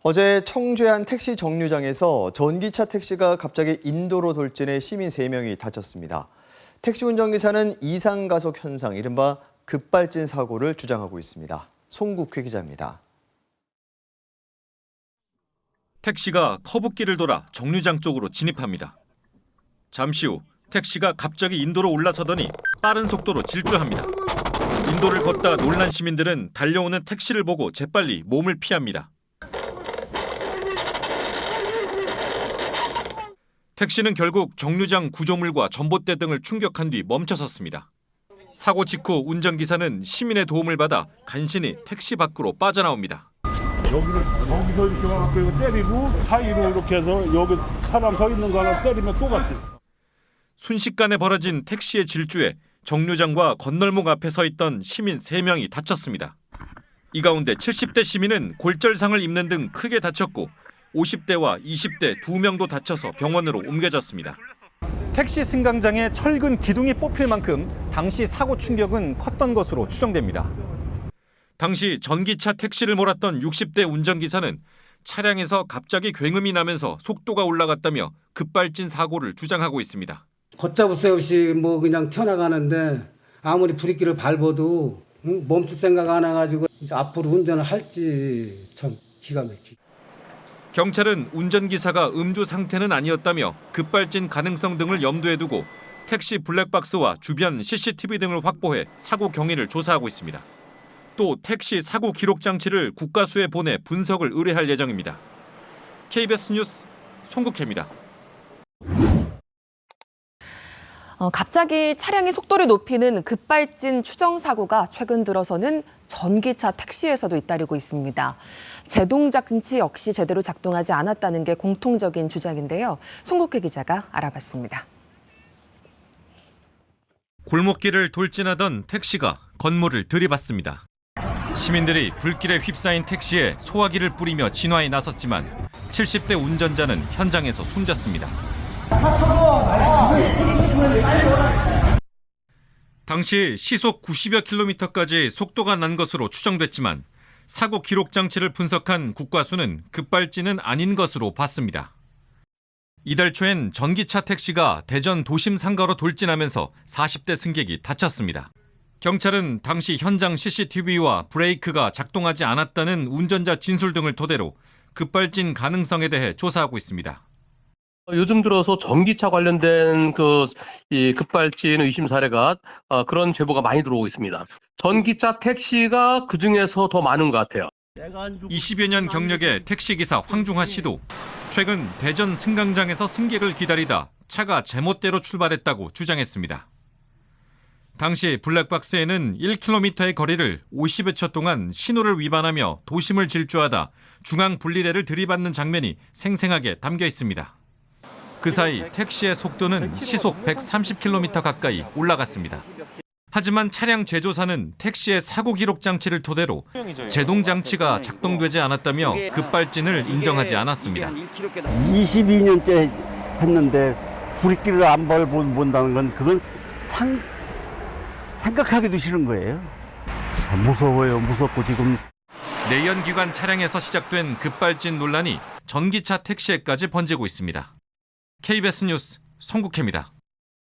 어제 청주의 한 택시 정류장에서 전기차 택시가 갑자기 인도로 돌진해 시민 3명이 다쳤습니다. 택시 운전기사는 이상가속 현상, 이른바 급발진 사고를 주장하고 있습니다. 송국회 기자입니다. 택시가 커브길을 돌아 정류장 쪽으로 진입합니다. 잠시 후 택시가 갑자기 인도로 올라서더니 빠른 속도로 질주합니다. 인도를 걷다 놀란 시민들은 달려오는 택시를 보고 재빨리 몸을 피합니다. 택시는 결국 정류장 구조물과 전봇대 등을 충격한 뒤 멈춰섰습니다. 사고 직후 운전기사는 시민의 도움을 받아 간신히 택시 밖으로 빠져나옵니다. 여기서 이렇게 와갖고 이거 때리고 사이로 이렇게 해서 여기 사람 서 있는 거 하나 때리면 또 갔어요. 순식간에 벌어진 택시의 질주에 정류장과 건널목 앞에 서 있던 시민 3명이 다쳤습니다. 이 가운데 70대 시민은 골절상을 입는 등 크게 다쳤고 50대와 20대 2명도 다쳐서 병원으로 옮겨졌습니다. 택시 승강장에 철근 기둥이 뽑힐 만큼 당시 사고 충격은 컸던 것으로 추정됩니다. 당시 전기차 택시를 몰았던 60대 운전기사는 차량에서 갑자기 굉음이 나면서 속도가 올라갔다며 급발진 사고를 주장하고 있습니다. 걷잡을 새 없이 그냥 튀어나가는데 아무리 브레이크를 밟아도 멈출 생각 안 해가지고 앞으로 운전을 할지 참 기가 막히게. 경찰은 운전기사가 음주 상태는 아니었다며 급발진 가능성 등을 염두에 두고 택시 블랙박스와 주변 CCTV 등을 확보해 사고 경위를 조사하고 있습니다. 또 택시 사고 기록 장치를 국가수에 보내 분석을 의뢰할 예정입니다. KBS 뉴스 송국혜입니다. 갑자기 차량의 속도를 높이는 급발진 추정 사고가 최근 들어서는 전기차 택시에서도 잇따르고 있습니다. 제동 장치 역시 제대로 작동하지 않았다는 게 공통적인 주장인데요. 송국회 기자가 알아봤습니다. 골목길을 돌진하던 택시가 건물을 들이받습니다. 시민들이 불길에 휩싸인 택시에 소화기를 뿌리며 진화에 나섰지만 70대 운전자는 현장에서 숨졌습니다. 당시 시속 90여 킬로미터까지 속도가 난 것으로 추정됐지만 사고 기록 장치를 분석한 국과수는 급발진은 아닌 것으로 봤습니다. 이달 초엔 전기차 택시가 대전 도심 상가로 돌진하면서 40대 승객이 다쳤습니다. 경찰은 당시 현장 CCTV와 브레이크가 작동하지 않았다는 운전자 진술 등을 토대로 급발진 가능성에 대해 조사하고 있습니다. 요즘 들어서 전기차 관련된 이 급발진 의심 사례가 그런 제보가 많이 들어오고 있습니다. 전기차 택시가 그중에서 더 많은 것 같아요. 20여 년 경력의 택시기사 황중하 씨도 최근 대전 승강장에서 승객을 기다리다 차가 제멋대로 출발했다고 주장했습니다. 당시 블랙박스에는 1km의 거리를 50여 초 동안 신호를 위반하며 도심을 질주하다 중앙 분리대를 들이받는 장면이 생생하게 담겨 있습니다. 그 사이 택시의 속도는 시속 130km 가까이 올라갔습니다. 하지만 차량 제조사는 택시의 사고 기록 장치를 토대로 제동 장치가 작동되지 않았다며 급발진을 인정하지 않았습니다. 22년째 했는데 브레이크를 안 밟는다는 건 그건 생각하기도 싫은 거예요. 무서워요. 무섭고 지금. 내연기관 차량에서 시작된 급발진 논란이 전기차 택시에까지 번지고 있습니다. KBS 뉴스 송국혜입니다.